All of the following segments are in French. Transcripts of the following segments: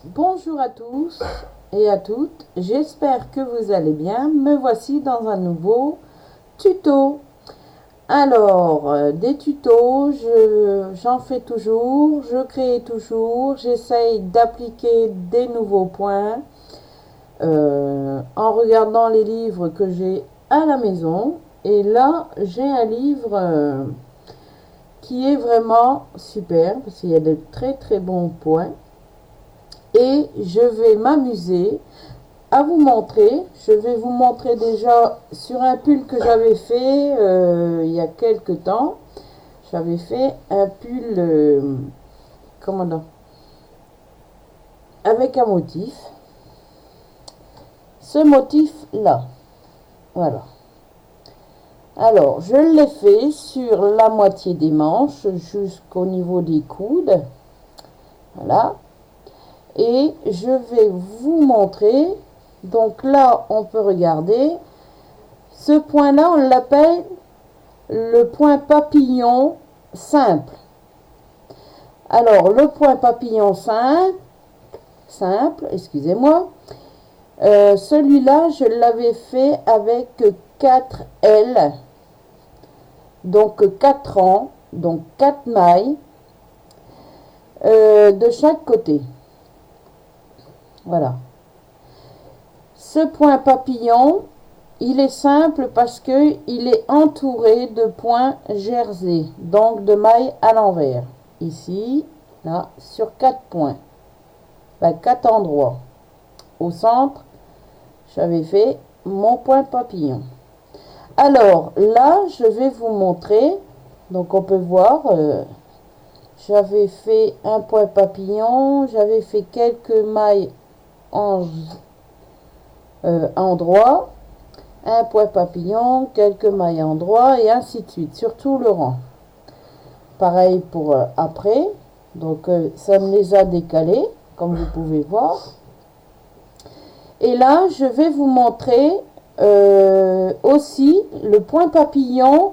Bonjour à tous et à toutes, j'espère que vous allez bien. Me voici dans un nouveau tuto. Alors, des tutos, j'en fais toujours, je crée toujours, j'essaye d'appliquer des nouveaux points en regardant les livres que j'ai à la maison. Et là, j'ai un livre qui est vraiment super parce qu'il y a de très très bons points. Et je vais m'amuser à vous montrer. Je vais vous montrer déjà sur un pull que j'avais fait il y a quelques temps. J'avais fait un pull, comment dire, avec un motif. Ce motif là. Voilà. Alors, je l'ai fait sur la moitié des manches jusqu'au niveau des coudes. Voilà. Et je vais vous montrer. Donc là, on peut regarder. Ce point-là, on l'appelle le point papillon simple. Alors, le point papillon simple, excusez-moi. Celui-là, je l'avais fait avec 4 L. Donc 4 rangs, donc 4 mailles de chaque côté. Voilà. Ce point papillon, il est simple parce que il est entouré de points jersey, donc de mailles à l'envers. Ici, là, sur 4 points, 4 endroits. Au centre, j'avais fait mon point papillon. Alors là, je vais vous montrer. Donc on peut voir, j'avais fait un point papillon, j'avais fait quelques mailles en endroit, un point papillon, quelques mailles endroit et ainsi de suite sur tout le rang. Pareil pour après. Donc ça me les a décalés comme vous pouvez voir. Et là je vais vous montrer aussi le point papillon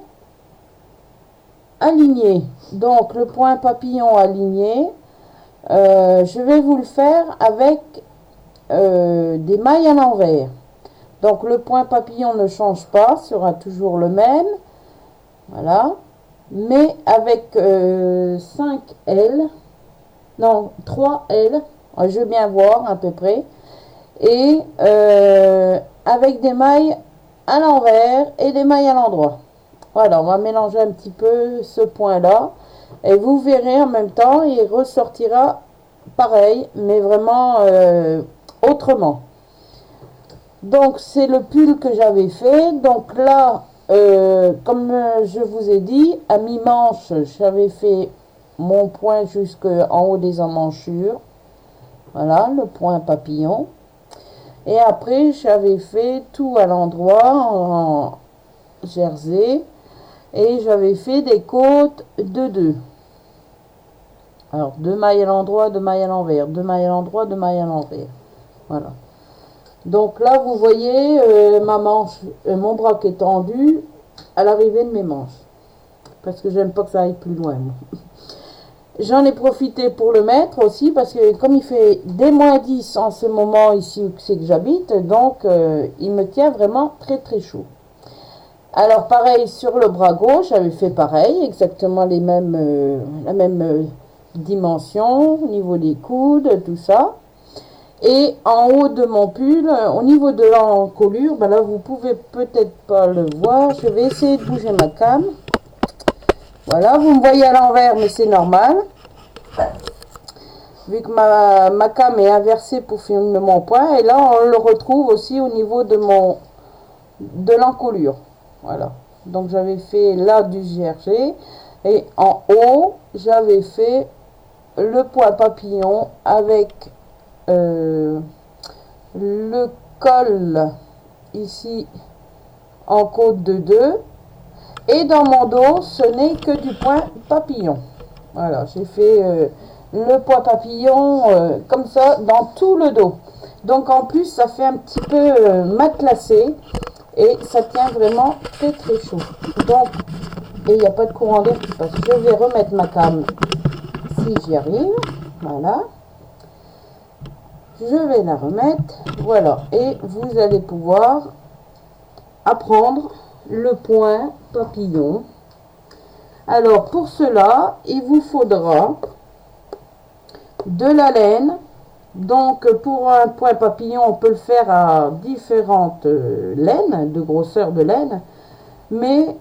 aligné. Donc le point papillon aligné, je vais vous le faire avec des mailles à l'envers. Donc le point papillon ne change pas, sera toujours le même. Voilà. Mais avec 5 L, non 3 L, je vais bien voir à peu près. Et avec des mailles à l'envers et des mailles à l'endroit. Voilà, on va mélanger un petit peu ce point là. Et vous verrez en même temps, il ressortira pareil, mais vraiment autrement. Donc c'est le pull que j'avais fait. Donc là, comme je vous ai dit, à mi-manche, j'avais fait mon point jusqu'en haut des emmanchures. Voilà, le point papillon. Et après, j'avais fait tout à l'endroit en jersey. Et j'avais fait des côtes de 2. Alors, 2 mailles à l'endroit, 2 mailles à l'envers, 2 mailles à l'endroit, 2 mailles à l'envers. Voilà. Donc là, vous voyez ma manche, mon bras qui est tendu à l'arrivée de mes manches. Parce que j'aime pas que ça aille plus loin. J'en ai profité pour le mettre aussi parce que comme il fait des -10 en ce moment ici où c'est que j'habite, donc il me tient vraiment très très chaud. Alors pareil sur le bras gauche, j'avais fait pareil, exactement les mêmes, la même dimension au niveau des coudes, tout ça. Et en haut de mon pull, au niveau de l'encolure, ben là vous pouvez peut-être pas le voir. Je vais essayer de bouger ma cam. Voilà, vous me voyez à l'envers, mais c'est normal. Vu que ma cam est inversée pour filmer mon point. Et là, on le retrouve aussi au niveau de l'encolure. Voilà. Donc j'avais fait là du jersey. Et en haut, j'avais fait le point papillon avec le col ici en côte de 2. Et dans mon dos, ce n'est que du point papillon. Voilà, j'ai fait le point papillon comme ça dans tout le dos. Donc en plus, ça fait un petit peu matelassé et ça tient vraiment très très chaud. Donc, et il n'y a pas de courant d'air qui passe. Je vais remettre ma cam si j'y arrive. Voilà. Je vais la remettre, voilà, et vous allez pouvoir apprendre le point papillon. Alors pour cela, il vous faudra de la laine. Donc pour un point papillon, on peut le faire à différentes laines, de grosseur de laine. Mais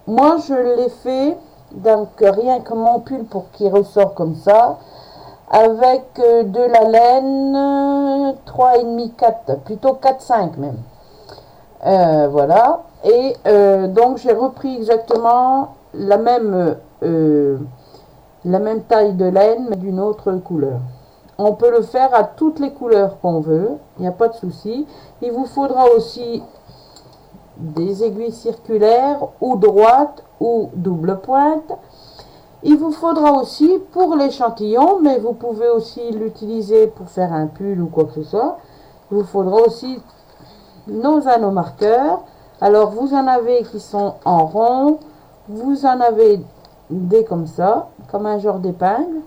moi je l'ai fait, donc rien que mon pull pour qu'il ressort comme ça, avec de la laine 3,5, 4, plutôt 4,5 même. Voilà. Et donc j'ai repris exactement la même taille de laine, mais d'une autre couleur. On peut le faire à toutes les couleurs qu'on veut, il n'y a pas de souci. Il vous faudra aussi des aiguilles circulaires ou droites ou double pointe. Il vous faudra aussi pour l'échantillon, mais vous pouvez aussi l'utiliser pour faire un pull ou quoi que ce soit. Il vous faudra aussi nos anneaux marqueurs. Alors vous en avez qui sont en rond, vous en avez des comme ça, comme un genre d'épingle.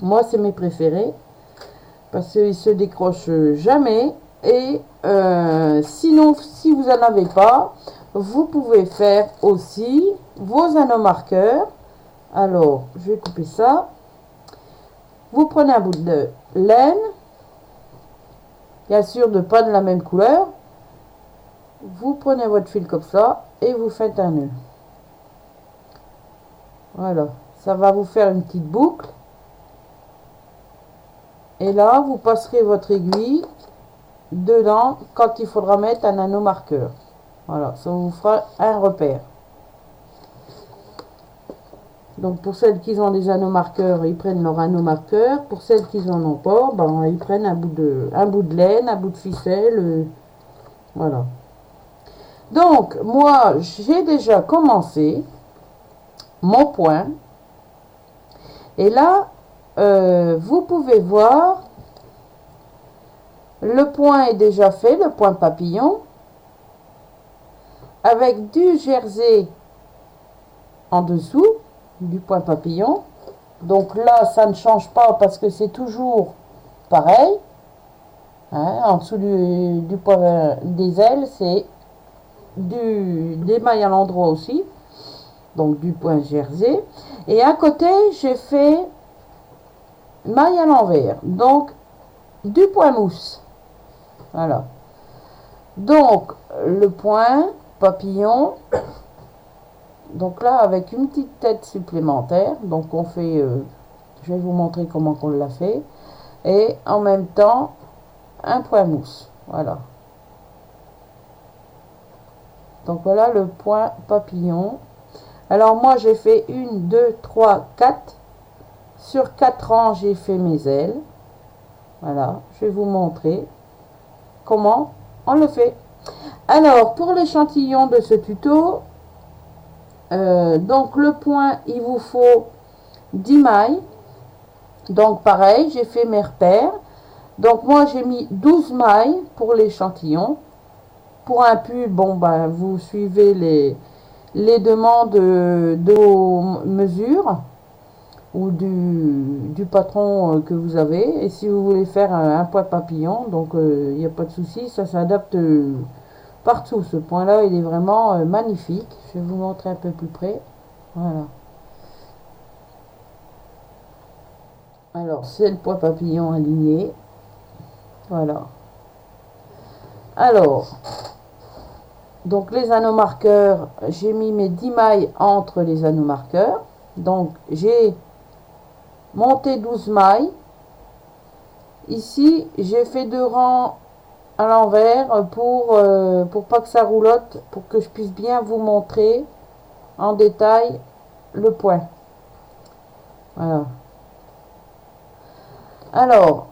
Moi c'est mes préférés parce qu'ils se décrochent jamais. Et sinon, si vous n'en avez pas, vous pouvez faire aussi vos anneaux marqueurs. Alors je vais couper ça. Vous prenez un bout de laine, bien sûr de pas de la même couleur. Vous prenez votre fil comme ça et vous faites un nœud. Voilà, ça va vous faire une petite boucle. Et là, vous passerez votre aiguille dedans quand il faudra mettre un anneau marqueur. Voilà, ça vous fera un repère. Donc pour celles qui ont des anneaux marqueurs, ils prennent leur anneau marqueur. Pour celles qui n'en ont pas, ben, ils prennent un bout de laine, un bout de ficelle. Voilà. Donc moi, j'ai déjà commencé mon point. Et là, vous pouvez voir, le point est déjà fait, le point papillon, avec du jersey en dessous du point papillon. Donc là, ça ne change pas parce que c'est toujours pareil. Hein, en dessous du point des ailes, c'est des mailles à l'endroit aussi. Donc du point jersey. Et à côté, j'ai fait maille à l'envers. Donc du point mousse. Voilà. Donc le point papillon. Donc là, avec une petite tête supplémentaire. Donc on fait... je vais vous montrer comment on l'a fait. Et en même temps, un point mousse. Voilà. Donc voilà le point papillon. Alors moi, j'ai fait 1, 2, 3, 4. Sur 4 rangs, j'ai fait mes ailes. Voilà. Je vais vous montrer comment on le fait. Alors, pour l'échantillon de ce tuto, donc le point, il vous faut 10 mailles. Donc pareil, j'ai fait mes repères. Donc moi, j'ai mis 12 mailles pour l'échantillon. Pour un pull, bon, ben, vous suivez les demandes de vos mesures ou du patron que vous avez. Et si vous voulez faire un point papillon, donc il n'y a pas de souci, ça s'adapte partout. Ce point là il est vraiment magnifique. Je vais vous montrer un peu plus près. Voilà. Alors c'est le point papillon aligné. Voilà. Alors donc les anneaux marqueurs, j'ai mis mes 10 mailles entre les anneaux marqueurs. Donc j'ai monté 12 mailles. Ici j'ai fait 2 rangs à l'envers pour pas que ça roulotte, pour que je puisse bien vous montrer en détail le point. Voilà. Alors,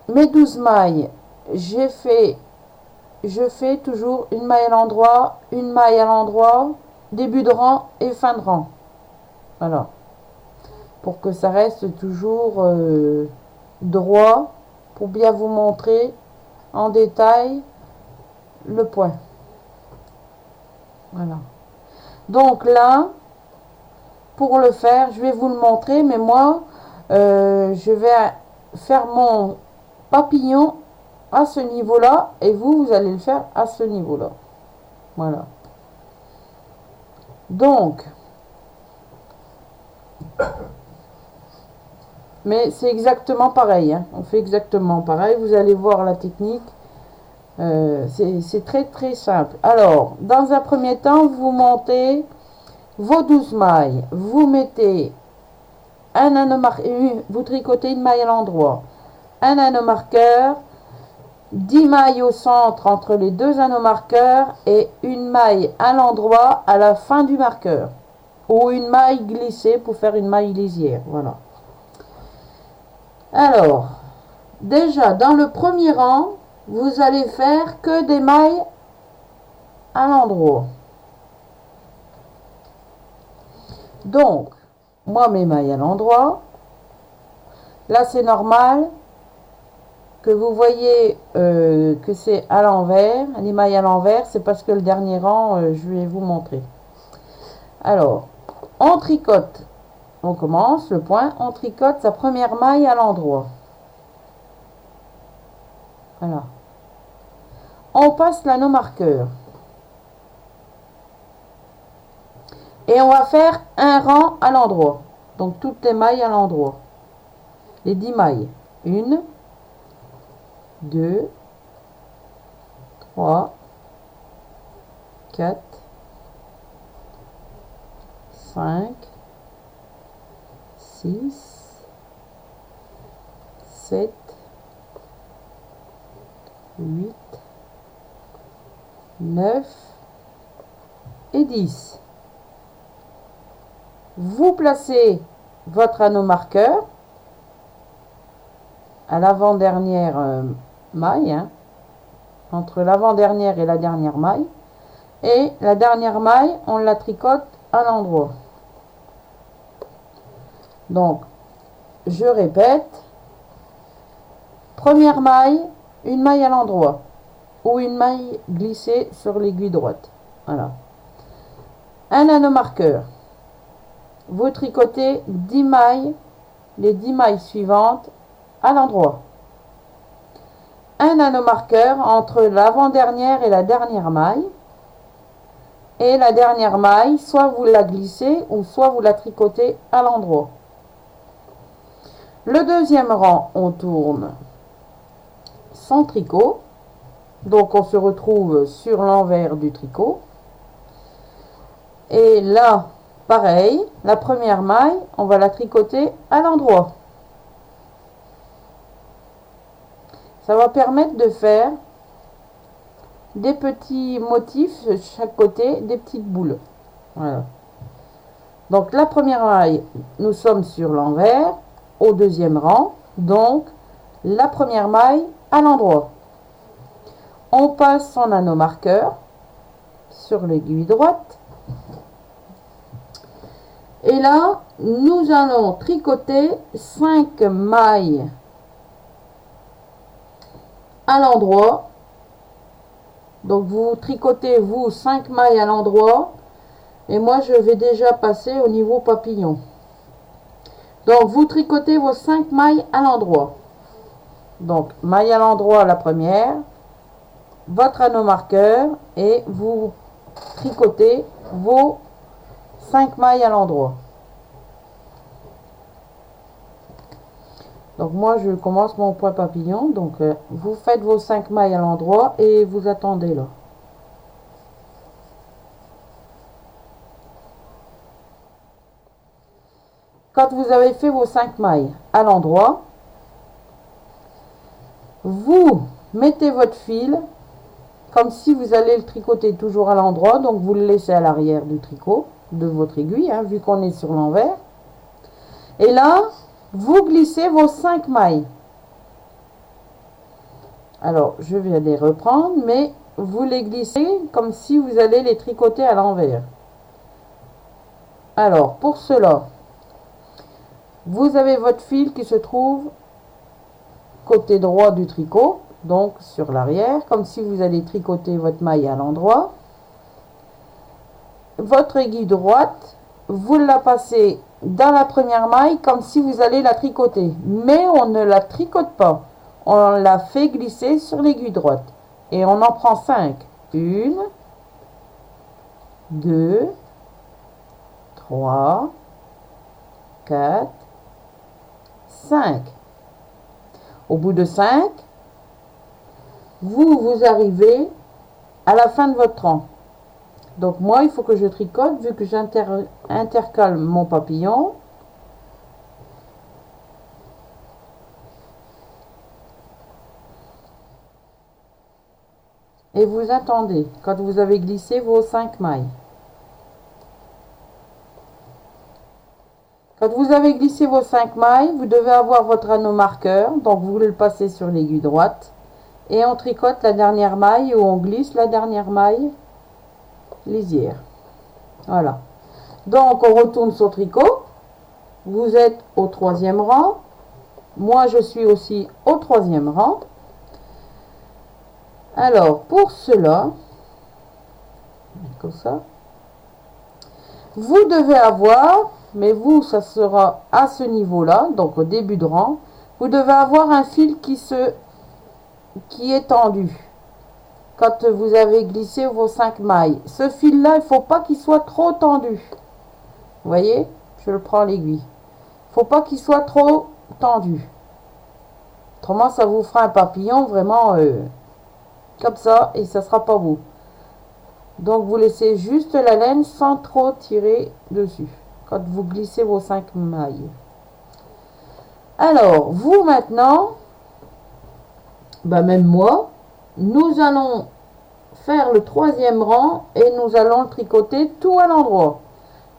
mes 12 mailles, je fais toujours une maille à l'endroit, une maille à l'endroit, début de rang et fin de rang. Voilà. Pour que ça reste toujours droit, pour bien vous montrer en détail le point. Voilà. Donc là, pour le faire, je vais vous le montrer, mais moi, je vais faire mon papillon à ce niveau-là et vous allez le faire à ce niveau-là. Voilà. Donc, mais c'est exactement pareil, hein. On fait exactement pareil. Vous allez voir la technique. C'est très très simple. Alors, dans un premier temps, vous montez vos 12 mailles. Vous mettez un vous tricotez une maille à l'endroit, un anneau marqueur, 10 mailles au centre entre les deux anneaux marqueurs et une maille à l'endroit à la fin du marqueur. Ou une maille glissée pour faire une maille lisière. Voilà. Alors, déjà, dans le premier rang, vous allez faire que des mailles à l'endroit. Donc, moi, mes mailles à l'endroit. Là, c'est normal que vous voyez que c'est à l'envers. Les mailles à l'envers, c'est parce que le dernier rang, je vais vous montrer. Alors, on tricote. On commence le point. On tricote sa première maille à l'endroit. Voilà. On passe l'anneau marqueur. Et on va faire un rang à l'endroit. Donc, toutes les mailles à l'endroit. Les 10 mailles. 1, 2, 3, 4, 5, 6, 7, 8, 9 et 10. Vous placez votre anneau marqueur à l'avant-dernière maille, hein, entre l'avant-dernière et la dernière maille. Et la dernière maille, on la tricote à l'endroit. Donc, je répète. Première maille, une maille à l'endroit. Ou une maille glissée sur l'aiguille droite. Voilà. Un anneau marqueur. Vous tricotez 10 mailles, les 10 mailles suivantes à l'endroit. Un anneau marqueur entre l'avant-dernière et la dernière maille. Et la dernière maille, soit vous la glissez ou soit vous la tricotez à l'endroit. Le deuxième rang, on tourne sans tricot. Donc on se retrouve sur l'envers du tricot. Et là, pareil, la première maille, on va la tricoter à l'endroit. Ça va permettre de faire des petits motifs de chaque côté, des petites boules. Voilà. Donc la première maille, nous sommes sur l'envers, au deuxième rang. Donc la première maille à l'endroit. On passe son anneau marqueur sur l'aiguille droite. Et là, nous allons tricoter 5 mailles à l'endroit. Donc vous tricotez vous 5 mailles à l'endroit. Et moi je vais déjà passer au niveau papillon. Donc vous tricotez vos 5 mailles à l'endroit. Donc maille à l'endroit la première. Votre anneau marqueur. Et vous tricotez vos 5 mailles à l'endroit. Donc moi je commence mon point papillon. Donc vous faites vos 5 mailles à l'endroit et vous attendez là. Quand vous avez fait vos 5 mailles à l'endroit, vous mettez votre fil comme si vous allez le tricoter toujours à l'endroit. Donc vous le laissez à l'arrière du tricot de votre aiguille, hein, vu qu'on est sur l'envers. Et là, vous glissez vos 5 mailles. Alors, je vais les reprendre, mais vous les glissez comme si vous allez les tricoter à l'envers. Alors, pour cela, vous avez votre fil qui se trouve côté droit du tricot, donc sur l'arrière, comme si vous allez tricoter votre maille à l'endroit. Votre aiguille droite vous la passez dans la première maille comme si vous allez la tricoter. Mais on ne la tricote pas. On la fait glisser sur l'aiguille droite. Et on en prend 5. 1, 2, 3, 4, 5. Au bout de 5, vous arrivez à la fin de votre rang. Donc moi, il faut que je tricote, vu que j'intercale mon papillon. Et vous attendez quand vous avez glissé vos 5 mailles. Quand vous avez glissé vos 5 mailles, vous devez avoir votre anneau marqueur. Donc vous le passez sur l'aiguille droite. Et on tricote la dernière maille ou on glisse la dernière maille lisière. Voilà. Donc on retourne sur tricot. Vous êtes au 3e rang. Moi je suis aussi au 3e rang. Alors pour cela, comme ça, vous devez avoir, mais vous ça sera à ce niveau là, donc au début de rang, vous devez avoir un fil qui est tendu. Quand vous avez glissé vos 5 mailles, ce fil là, il ne faut pas qu'il soit trop tendu. Vous voyez, je le prends l'aiguille. Il ne faut pas qu'il soit trop tendu. Autrement, ça vous fera un papillon vraiment comme ça et ça sera pas beau. Donc, vous laissez juste la laine sans trop tirer dessus quand vous glissez vos 5 mailles. Alors, vous maintenant, même moi, nous allons faire le 3e rang et nous allons le tricoter tout à l'endroit.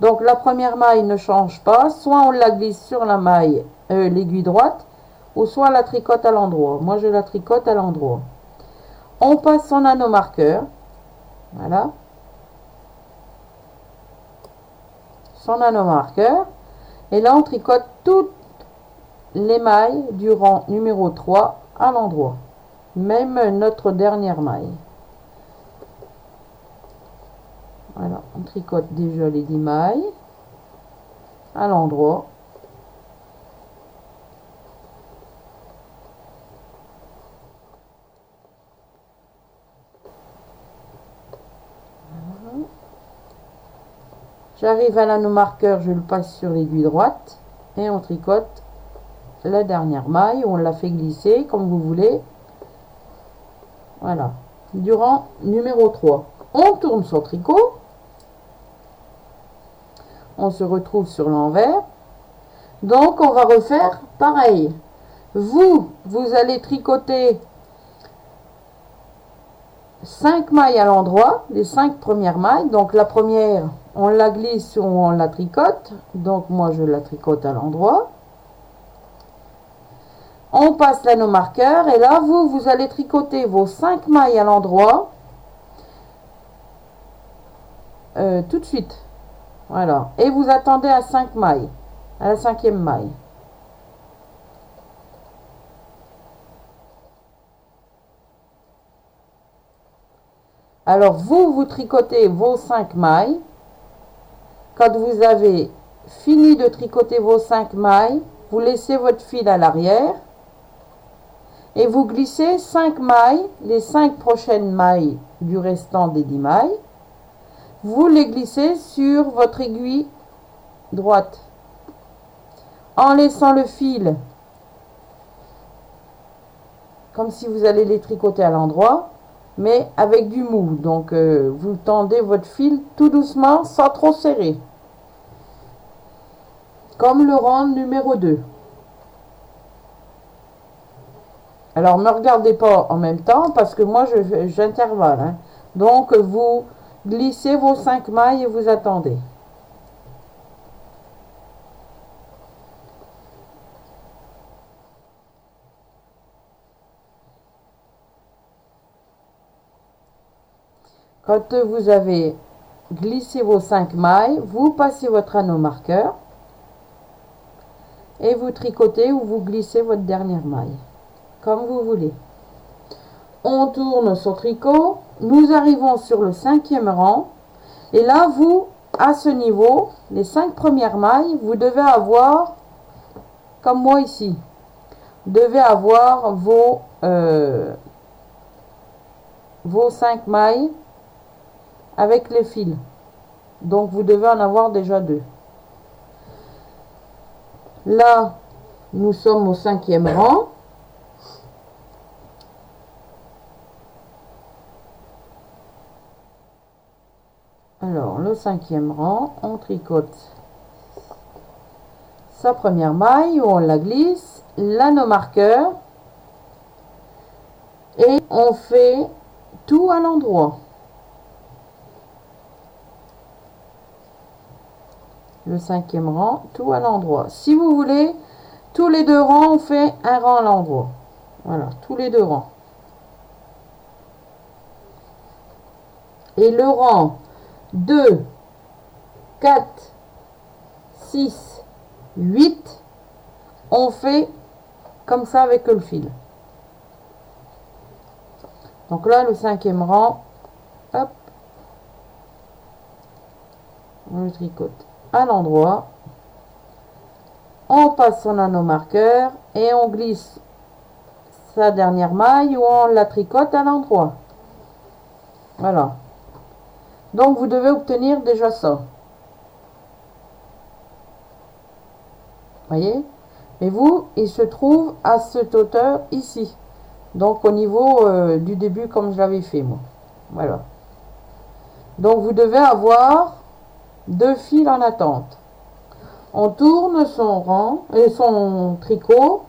Donc la première maille ne change pas, soit on la glisse sur la maille, l'aiguille droite, ou soit on la tricote à l'endroit. Moi je la tricote à l'endroit. On passe son anneau marqueur, voilà, son anneau marqueur, et là on tricote toutes les mailles du rang numéro 3 à l'endroit, même notre dernière maille. Voilà, on tricote déjà les 10 mailles à l'endroit. Voilà. J'arrive à l'anneau marqueur, je le passe sur l'aiguille droite et on tricote la dernière maille, on la fait glisser comme vous voulez. Voilà, du rang numéro 3. On tourne son tricot. On se retrouve sur l'envers. Donc on va refaire pareil. Vous allez tricoter 5 mailles à l'endroit, les 5 premières mailles. Donc la première, on la glisse ou on la tricote. Donc moi je la tricote à l'endroit. On passe l'anneau marqueur et là vous allez tricoter vos 5 mailles à l'endroit tout de suite. Voilà. Et vous attendez à 5 mailles, à la 5e maille. Alors vous tricotez vos 5 mailles. Quand vous avez fini de tricoter vos 5 mailles, vous laissez votre fil à l'arrière et vous glissez 5 mailles, les 5 prochaines mailles du restant des 10 mailles. Vous les glissez sur votre aiguille droite en laissant le fil comme si vous allez les tricoter à l'endroit, mais avec du mou. Donc vous tendez votre fil tout doucement sans trop serrer, comme le rang numéro 2. Alors ne me regardez pas en même temps parce que moi j'intervalle, hein. Donc vous glissez vos 5 mailles et vous attendez. Quand vous avez glissé vos 5 mailles, vous passez votre anneau marqueur et vous tricotez ou vous glissez votre dernière maille, comme vous voulez. On tourne son tricot, nous arrivons sur le 5e rang et là vous à ce niveau, les 5 premières mailles, vous devez avoir, comme moi ici, vous devez avoir vos 5 mailles avec les fils. Donc vous devez en avoir déjà 2. Là, nous sommes au 5e rang. Alors, le 5e rang, on tricote sa première maille où on la glisse, l'anneau marqueur et on fait tout à l'endroit. Le 5e rang, tout à l'endroit. Si vous voulez, tous les 2 rangs, on fait un rang à l'endroit. Voilà, tous les 2 rangs. Et le rang 2, 4, 6, 8, on fait comme ça avec le fil. Donc là, le 5e rang, hop, on le tricote à l'endroit. On passe son anneau marqueur et on glisse sa dernière maille ou on la tricote à l'endroit. Voilà. Donc vous devez obtenir déjà ça. Voyez? Et vous, il se trouve à cette hauteur ici. Donc au niveau du début comme je l'avais fait moi. Voilà. Donc vous devez avoir 2 fils en attente. On tourne son rang et son tricot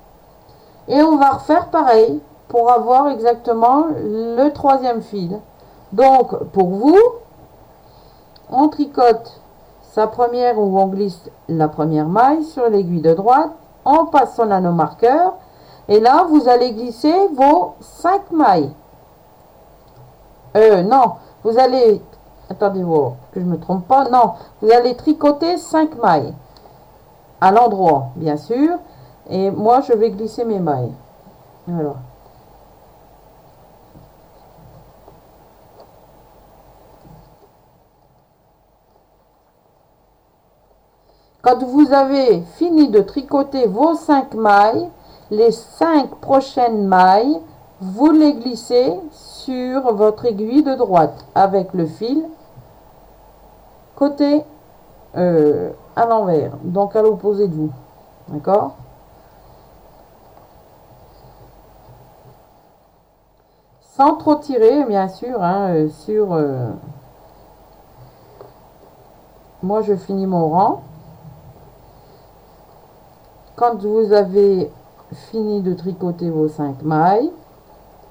et on va refaire pareil pour avoir exactement le 3e fil. Donc pour vous, on tricote sa première où on glisse la première maille sur l'aiguille de droite, on passe son anneau marqueur et là vous allez glisser vos 5 mailles. Non, vous allez, attendez voir que je me trompe pas, non, vous allez tricoter 5 mailles à l'endroit bien sûr et moi je vais glisser mes mailles. Voilà. Quand vous avez fini de tricoter vos 5 mailles, les 5 prochaines mailles, vous les glissez sur votre aiguille de droite avec le fil côté à l'envers, donc à l'opposé de vous. D'accord? Sans trop tirer, bien sûr, hein, moi je finis mon rang. Quand vous avez fini de tricoter vos 5 mailles,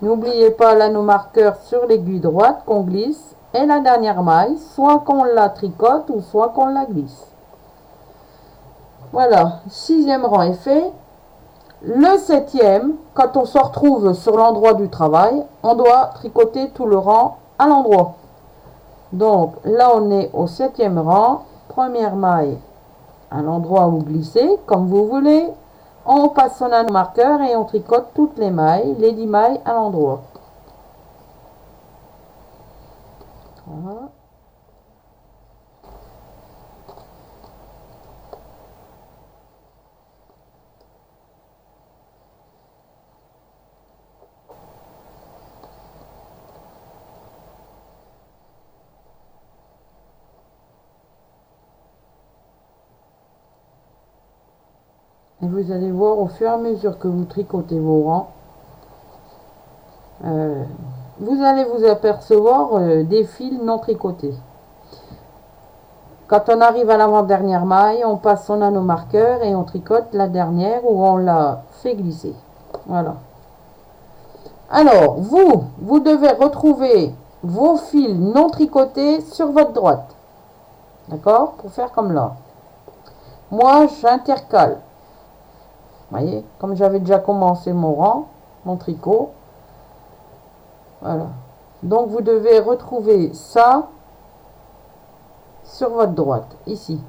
n'oubliez pas l'anneau marqueur sur l'aiguille droite qu'on glisse et la dernière maille, soit qu'on la tricote ou soit qu'on la glisse. Voilà, 6e rang est fait. Le 7e, quand on se retrouve sur l'endroit du travail, on doit tricoter tout le rang à l'endroit. Donc là on est au 7e rang, première maille à l'endroit où glisser, comme vous voulez. On passe son anneau marqueur et on tricote toutes les mailles, les 10 mailles à l'endroit. Voilà. Et vous allez voir au fur et à mesure que vous tricotez vos rangs, vous allez vous apercevoir des fils non tricotés. Quand on arrive à l'avant-dernière maille, on passe son anneau marqueur et on tricote la dernière où on l'a fait glisser. Voilà. Alors, vous devez retrouver vos fils non tricotés sur votre droite. D'accord? Pour faire comme là. Moi, j'intercale. Vous voyez, comme j'avais déjà commencé mon rang, mon tricot. Voilà. Donc, vous devez retrouver ça sur votre droite, ici.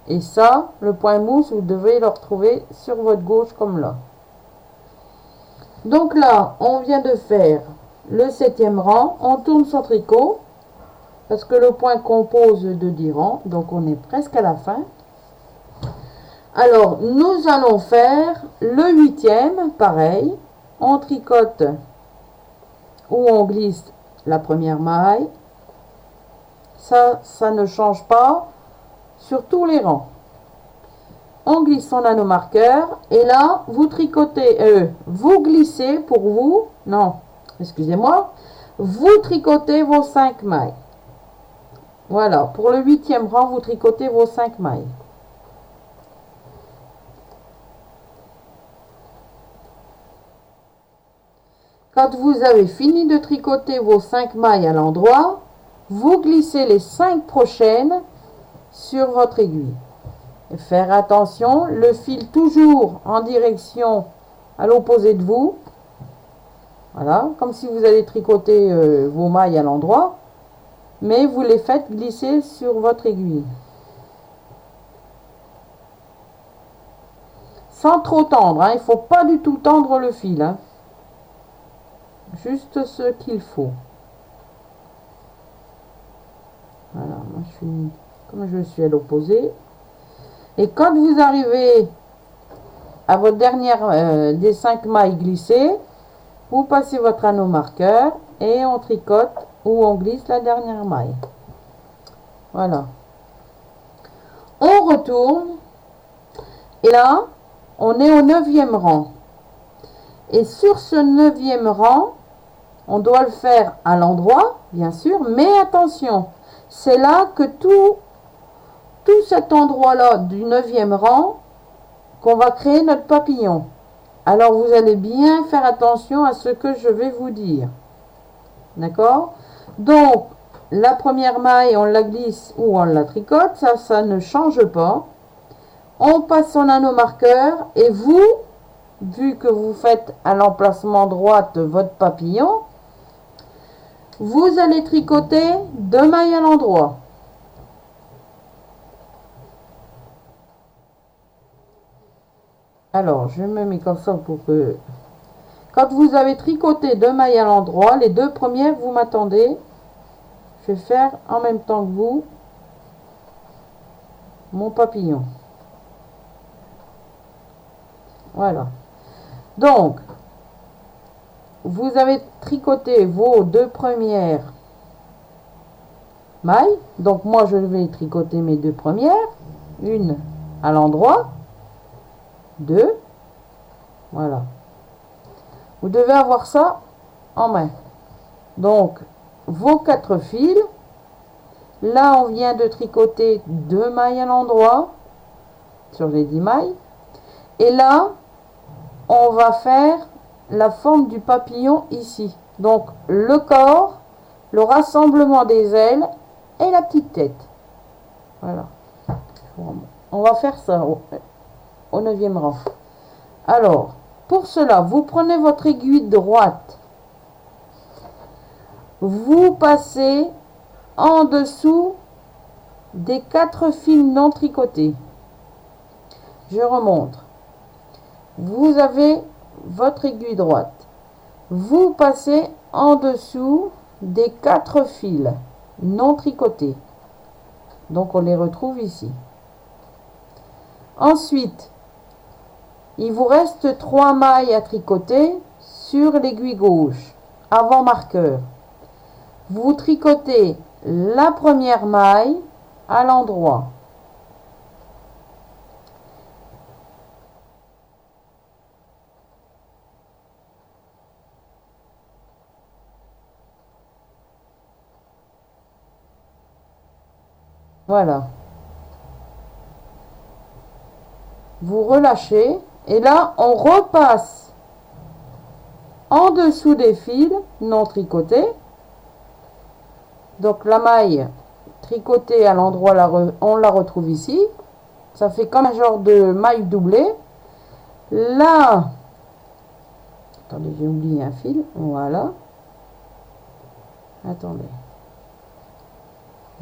Et ça, le point mousse, vous devez le retrouver sur votre gauche, comme là. Donc là, on vient de faire le 7e rang. On tourne son tricot. parce que le point compose de 10 rangs, donc on est presque à la fin. Alors, nous allons faire le 8e, pareil. On tricote ou on glisse la première maille. Ça ne change pas sur tous les rangs. On glisse son anneau marqueur et là, vous tricotez, vous glissez pour vous, non, excusez-moi, vous tricotez vos 5 mailles. Voilà, pour le 8e rang, vous tricotez vos 5 mailles. Quand vous avez fini de tricoter vos 5 mailles à l'endroit, vous glissez les 5 prochaines sur votre aiguille. Et faire attention, le fil toujours en direction à l'opposé de vous. Voilà, comme si vous allez tricoter vos mailles à l'endroit, mais vous les faites glisser sur votre aiguille. Sans trop tendre, hein, il ne faut pas du tout tendre le fil. Hein. Juste ce qu'il faut. Voilà, moi comme je suis à l'opposé. Et quand vous arrivez à votre dernière des 5 mailles glissées, vous passez votre anneau marqueur et on tricote ou on glisse la dernière maille. Voilà. On retourne et là, on est au 9e rang. Et sur ce 9e rang, on doit le faire à l'endroit, bien sûr, mais attention, c'est là que tout cet endroit-là du 9e rang qu'on va créer notre papillon. Alors, vous allez bien faire attention à ce que je vais vous dire. D'accord? Donc, la première maille, on la glisse ou on la tricote, ça ne change pas. On passe son anneau marqueur et vous, vu que vous faites à l'emplacement droit votre papillon, vous allez tricoter 2 mailles à l'endroit. Alors, je me mets comme ça pour que... Quand vous avez tricoté 2 mailles à l'endroit, les 2 premières, vous m'attendez. Je vais faire en même temps que vous mon papillon. Voilà. Donc, vous avez tricoté vos 2 premières mailles. Donc, moi, je vais tricoter mes 2 premières. Une à l'endroit. 2. Voilà. Vous devez avoir ça en main. Donc, vos 4 fils. Là, on vient de tricoter 2 mailles à l'endroit sur les 10 mailles. Et là, on va faire la forme du papillon ici. Donc, le corps, le rassemblement des ailes et la petite tête. Voilà. On va faire ça au 9e rang. Alors, pour cela, vous prenez votre aiguille droite. Vous passez en dessous des 4 fils non tricotés. Je remonte. Vous avez votre aiguille droite. Vous passez en dessous des 4 fils non tricotés. Donc, on les retrouve ici. Ensuite, il vous reste 3 mailles à tricoter sur l'aiguille gauche, avant marqueur. Vous tricotez la première maille à l'endroit. Voilà. Vous relâchez et là on repasse en dessous des fils non tricotés. Donc la maille tricotée à l'endroit, on la retrouve ici. Ça fait comme un genre de maille doublée. Là, attendez, j'ai oublié un fil. Voilà. Attendez.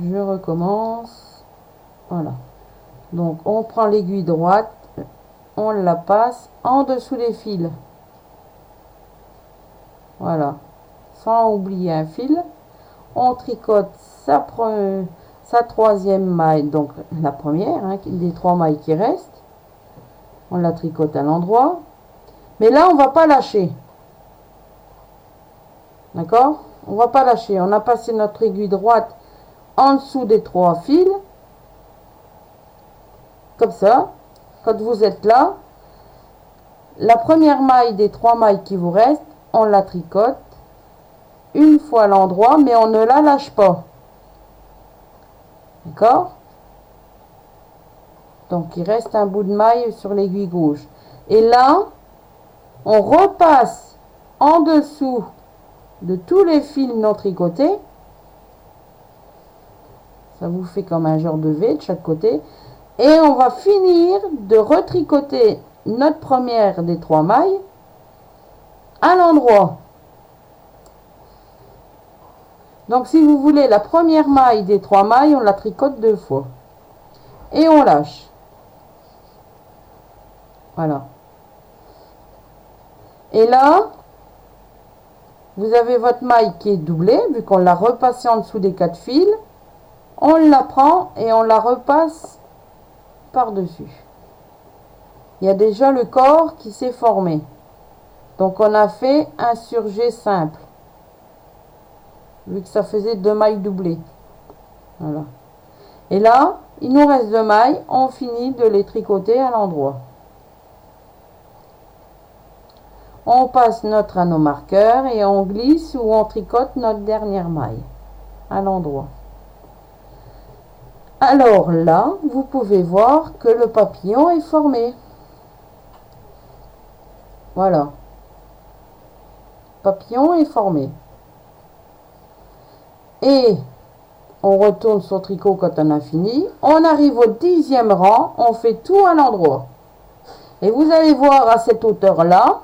Je recommence. Voilà. Donc on prend l'aiguille droite, on la passe en dessous des fils. Voilà. Sans oublier un fil. on tricote sa troisième maille, donc la première, hein, des 3 mailles qui restent. On la tricote à l'endroit. Mais là, on va pas lâcher. D'accord? On va pas lâcher. On a passé notre aiguille droite en dessous des 3 fils. Comme ça. Quand vous êtes là, la première maille des 3 mailles qui vous restent, on la tricote une fois à l'endroit, mais on ne la lâche pas. D'accord? Donc, il reste un bout de maille sur l'aiguille gauche. Et là, on repasse en dessous de tous les fils non tricotés. Ça vous fait comme un genre de V de chaque côté. Et on va finir de retricoter notre première des 3 mailles à l'endroit. Donc, si vous voulez, la première maille des 3 mailles, on la tricote 2 fois. Et on lâche. Voilà. Et là, vous avez votre maille qui est doublée, vu qu'on l'a repassée en dessous des 4 fils. On la prend et on la repasse par-dessus. Il y a déjà le corps qui s'est formé. Donc, on a fait un surjet simple. Vu que ça faisait 2 mailles doublées. Voilà. Et là, il nous reste 2 mailles. On finit de les tricoter à l'endroit. On passe notre anneau marqueur et on glisse ou on tricote notre dernière maille à l'endroit. Alors là, vous pouvez voir que le papillon est formé. Voilà. Papillon est formé. Et on retourne son tricot quand on a fini. On arrive au 10e rang. On fait tout à l'endroit. Et vous allez voir à cette hauteur-là,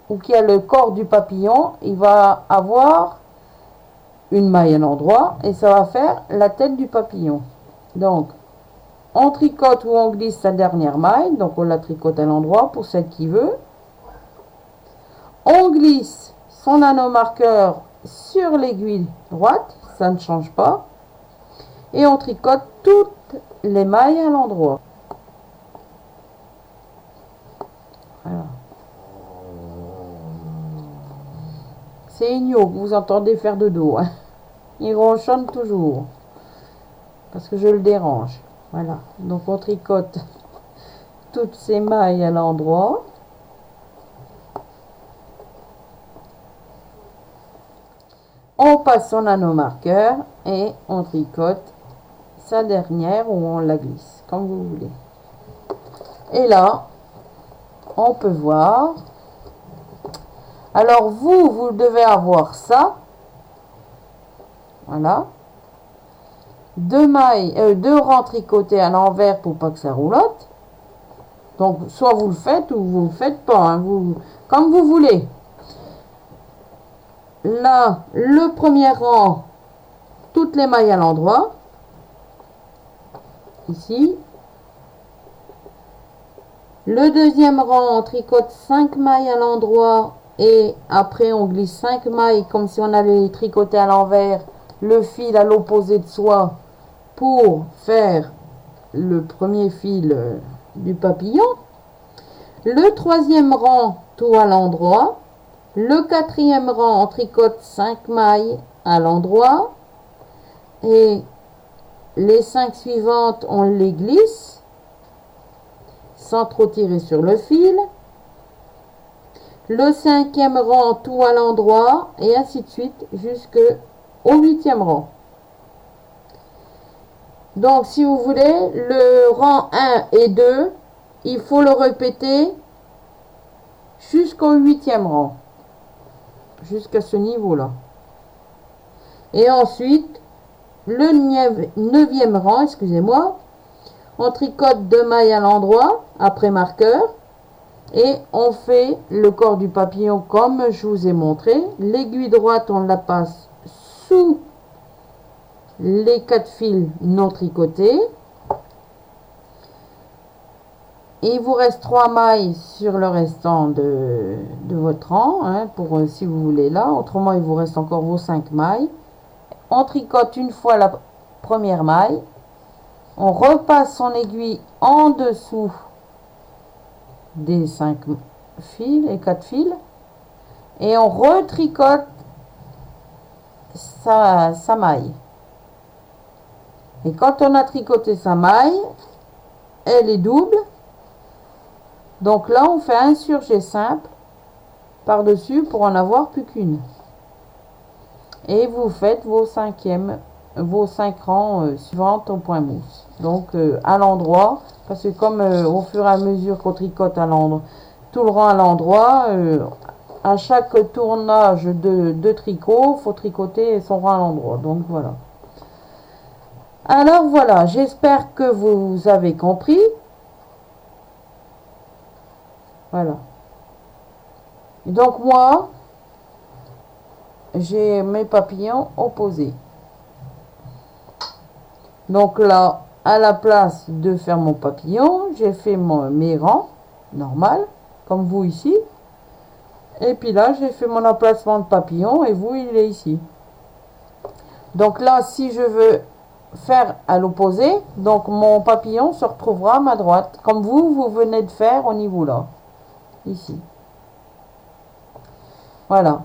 où il y a le corps du papillon, il va avoir une maille à l'endroit et ça va faire la tête du papillon. Donc, on tricote ou on glisse sa dernière maille, donc on la tricote à l'endroit pour celle qui veut. On glisse son anneau marqueur sur l'aiguille droite, ça ne change pas. Et on tricote toutes les mailles à l'endroit. Voilà. C'est Igno que vous entendez faire de dos. Hein. Il ronchonne toujours. Parce que je le dérange. Voilà. Donc on tricote toutes ces mailles à l'endroit. On passe son anneau marqueur et on tricote sa dernière ou on la glisse, comme vous voulez. Et là, on peut voir. Alors vous devez avoir ça. Voilà. 2 mailles, 2 rangs tricotés à l'envers pour pas que ça roulotte. Donc soit vous le faites ou vous le faites pas, hein, comme vous voulez. Là, le premier rang, toutes les mailles à l'endroit. Ici. Le deuxième rang, on tricote 5 mailles à l'endroit et après on glisse 5 mailles comme si on allait les tricoter à l'envers, le fil à l'opposé de soi pour faire le premier fil du papillon. Le troisième rang, tout à l'endroit. Le quatrième rang, on tricote 5 mailles à l'endroit et les 5 suivantes, on les glisse sans trop tirer sur le fil. Le 5e rang, tout à l'endroit et ainsi de suite jusqu'au 8e rang. Donc, si vous voulez, le rang 1 et 2, il faut le répéter jusqu'au 8e rang. Jusqu'à ce niveau-là. Et ensuite, le 9e rang, excusez-moi, on tricote 2 mailles à l'endroit, après marqueur, et on fait le corps du papillon comme je vous ai montré. L'aiguille droite, on la passe sous les 4 fils non tricotés. Et il vous reste 3 mailles sur le restant de votre rang, hein, pour si vous voulez là. Autrement, il vous reste encore vos 5 mailles. On tricote une fois la première maille. On repasse son aiguille en dessous des 5 fils et 4 fils. Et on retricote sa maille. Et quand on a tricoté sa maille, elle est double. Donc là, on fait un surjet simple par-dessus pour en avoir plus qu'une. Et vous faites vos 5 rangs suivantes au point mousse. Donc à l'endroit, parce que comme au fur et à mesure qu'on tricote à l'endroit, tout le rang à l'endroit, à chaque tournage de tricot, faut tricoter son rang à l'endroit. Donc voilà. Alors voilà, j'espère que vous avez compris. Voilà. Donc moi, j'ai mes papillons opposés. Donc là, à la place de faire mon papillon, j'ai fait mes rangs, normal, comme vous ici. Et puis là, j'ai fait mon emplacement de papillon et vous, il est ici. Donc là, si je veux faire à l'opposé, donc mon papillon se retrouvera à ma droite, comme vous venez de faire au niveau là, ici. Voilà.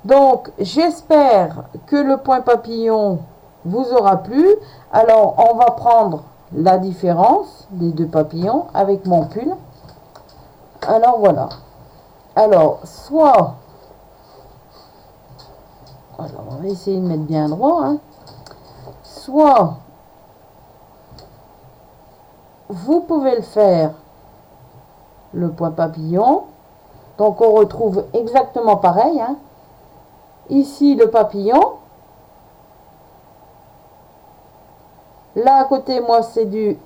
Donc, j'espère que le point papillon vous aura plu. Alors, on va prendre la différence des deux papillons avec mon pull. Alors, voilà. Alors, soit... Alors, on va essayer de mettre bien droit. Hein. Soit, vous pouvez le faire, le point papillon. Donc, on retrouve exactement pareil. Hein. Ici, le papillon. Là, à côté, moi, c'est du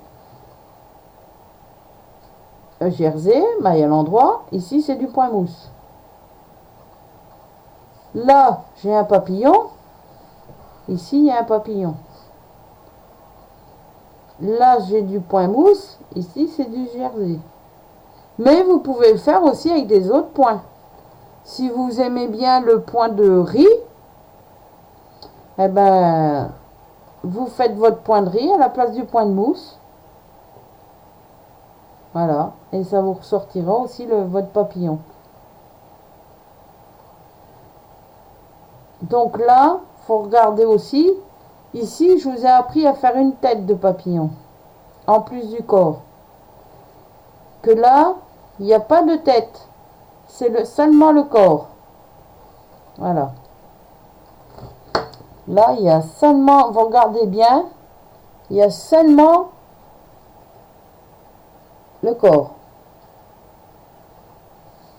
jersey, maille à l'endroit. Ici, c'est du point mousse. Là, j'ai un papillon. Ici, il y a un papillon. Là, j'ai du point mousse. Ici, c'est du jersey. Mais vous pouvez le faire aussi avec des autres points. Si vous aimez bien le point de riz, eh ben, vous faites votre point de riz à la place du point de mousse. Voilà. Et ça vous ressortira aussi votre papillon. Donc là, il faut regarder aussi. Ici, je vous ai appris à faire une tête de papillon. En plus du corps. Que là, il n'y a pas de tête. C'est seulement le corps. Voilà. Là, il y a seulement, vous regardez bien, il y a seulement le corps.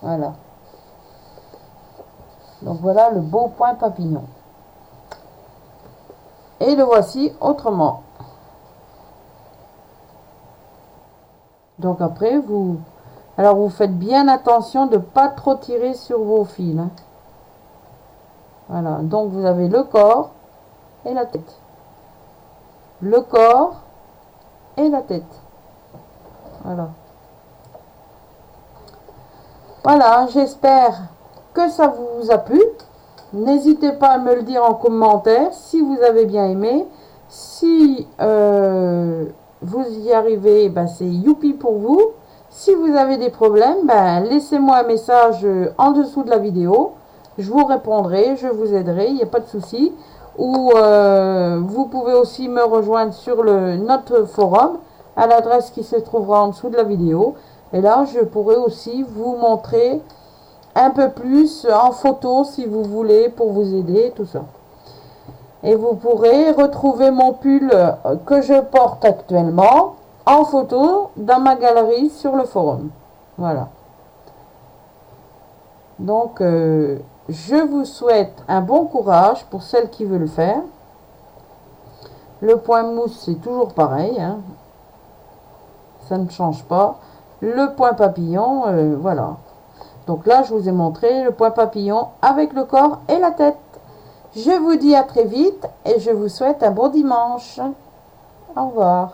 Voilà. Donc voilà le beau point papillon. Et le voici autrement. Donc après, alors vous faites bien attention de ne pas trop tirer sur vos fils. Hein. Voilà. Donc vous avez le corps et la tête. Le corps et la tête. Voilà. Voilà, j'espère que ça vous a plu. N'hésitez pas à me le dire en commentaire si vous avez bien aimé. Si vous y arrivez, ben, c'est youpi pour vous. Si vous avez des problèmes, ben, laissez-moi un message en dessous de la vidéo. Je vous répondrai, je vous aiderai, il n'y a pas de souci. Ou vous pouvez aussi me rejoindre sur notre forum à l'adresse qui se trouvera en dessous de la vidéo. Et là, je pourrai aussi vous montrer un peu plus en photo si vous voulez pour vous aider, tout ça. Et vous pourrez retrouver mon pull que je porte actuellement en photo dans ma galerie sur le forum. Voilà. Donc, je vous souhaite un bon courage pour celles qui veulent le faire. Le point mousse, c'est toujours pareil. Hein. Ça ne change pas. Le point papillon, voilà. Donc là, je vous ai montré le point papillon avec le corps et la tête. Je vous dis à très vite et je vous souhaite un bon dimanche. Au revoir.